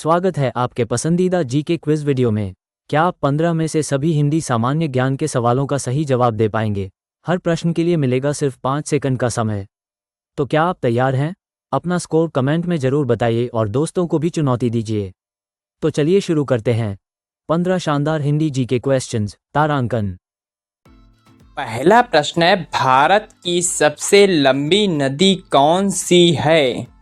स्वागत है आपके पसंदीदा जीके क्विज वीडियो में। क्या आप 15 में से सभी हिंदी सामान्य ज्ञान के सवालों का सही जवाब दे पाएंगे? हर प्रश्न के लिए मिलेगा सिर्फ 5 सेकंड का समय। तो क्या आप तैयार हैं? अपना स्कोर कमेंट में ज़रूर बताइए और दोस्तों को भी चुनौती दीजिए। तो चलिए शुरू करते हैं। 15 शानदार हिंदी जीके क्वेश्चंस, तारांकन। पहला प्रश्न है, भारत की सबसे लंबी नदी कौन सी है?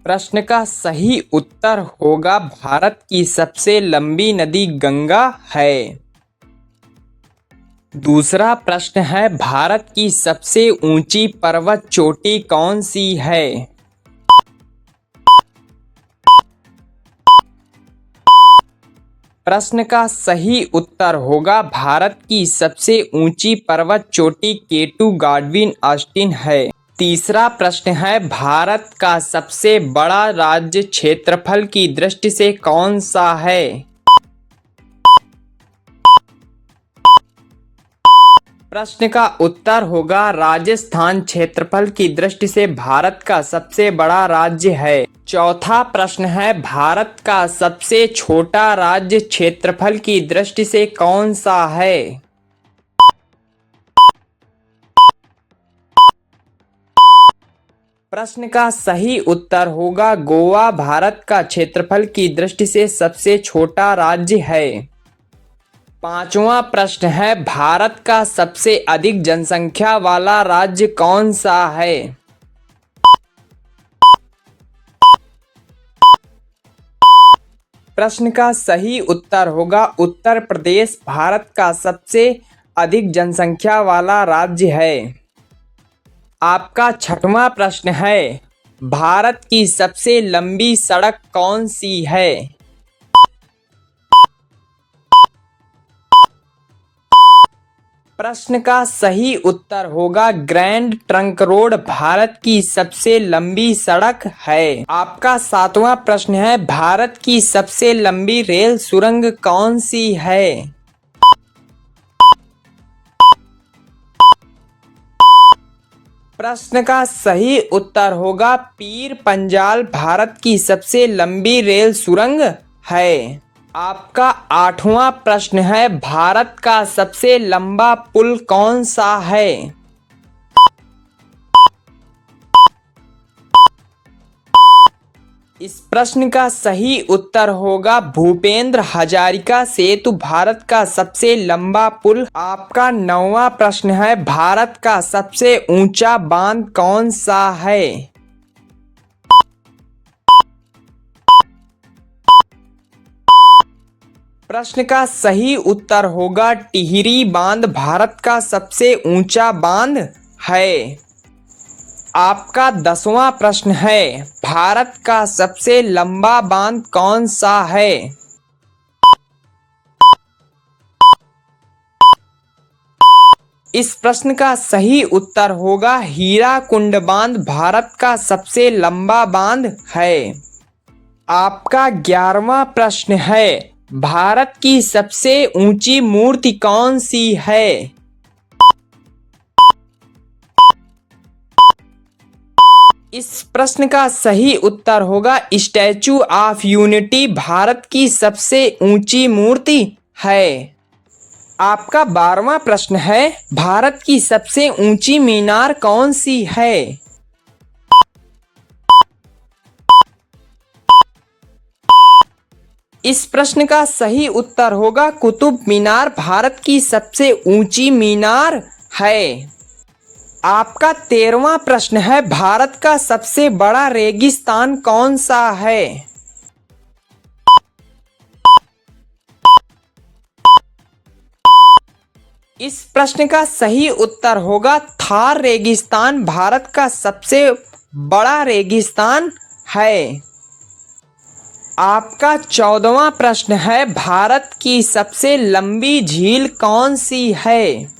प्रश्न का सही उत्तर होगा भारत की सबसे लंबी नदी गंगा है। दूसरा प्रश्न है, भारत की सबसे ऊंची पर्वत चोटी कौन सी है? प्रश्न का सही उत्तर होगा भारत की सबसे ऊंची पर्वत चोटी केटू गॉडविन ऑस्टिन है। तीसरा प्रश्न है, भारत का सबसे बड़ा राज्य क्षेत्रफल की दृष्टि से कौन सा है? प्रश्न का उत्तर होगा राजस्थान क्षेत्रफल की दृष्टि से भारत का सबसे बड़ा राज्य है। चौथा प्रश्न है, भारत का सबसे छोटा राज्य क्षेत्रफल की दृष्टि से कौन सा है? प्रश्न का सही उत्तर होगा गोवा भारत का क्षेत्रफल की दृष्टि से सबसे छोटा राज्य है। पांचवा प्रश्न है, भारत का सबसे अधिक जनसंख्या वाला राज्य कौन सा है? प्रश्न का सही उत्तर होगा उत्तर प्रदेश भारत का सबसे अधिक जनसंख्या वाला राज्य है। आपका छठवां प्रश्न है, भारत की सबसे लंबी सड़क कौन सी है? प्रश्न का सही उत्तर होगा ग्रैंड ट्रंक रोड भारत की सबसे लंबी सड़क है। आपका सातवां प्रश्न है, भारत की सबसे लंबी रेल सुरंग कौन सी है? प्रश्न का सही उत्तर होगा पीर पंजाल भारत की सबसे लंबी रेल सुरंग है। आपका आठवां प्रश्न है, भारत का सबसे लंबा पुल कौन सा है? इस प्रश्न का सही उत्तर होगा भूपेंद्र हजारिका सेतु भारत का सबसे लंबा पुल। आपका नौवां प्रश्न है, भारत का सबसे ऊंचा बांध कौन सा है? प्रश्न का सही उत्तर होगा टिहरी बांध भारत का सबसे ऊंचा बांध है। आपका 10वां प्रश्न है, भारत का सबसे लंबा बांध कौन सा है? इस प्रश्न का सही उत्तर होगा हीराकुंड बांध भारत का सबसे लंबा बांध है। आपका 11वां प्रश्न है, भारत की सबसे ऊंची मूर्ति कौन सी है? इस प्रश्न का सही उत्तर होगा स्टैचू ऑफ यूनिटी भारत की सबसे ऊंची मूर्ति है। आपका 12वां प्रश्न है, भारत की सबसे ऊंची मीनार कौन सी है? इस प्रश्न का सही उत्तर होगा कुतुब मीनार भारत की सबसे ऊंची मीनार है। आपका 13वां प्रश्न है, भारत का सबसे बड़ा रेगिस्तान कौन सा है? इस प्रश्न का सही उत्तर होगा थार रेगिस्तान भारत का सबसे बड़ा रेगिस्तान है। आपका 14वां प्रश्न है, भारत की सबसे लंबी झील कौन सी है?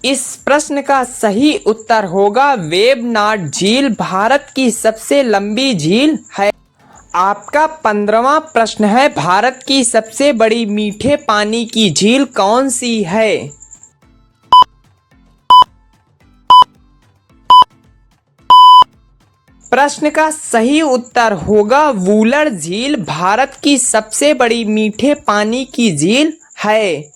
इस प्रश्न का सही उत्तर होगा वेबनाड झील भारत की सबसे लंबी झील है। आपका 15वां प्रश्न है, भारत की सबसे बड़ी मीठे पानी की झील कौन सी है? प्रश्न का सही उत्तर होगा वूलर झील भारत की सबसे बड़ी मीठे पानी की झील है।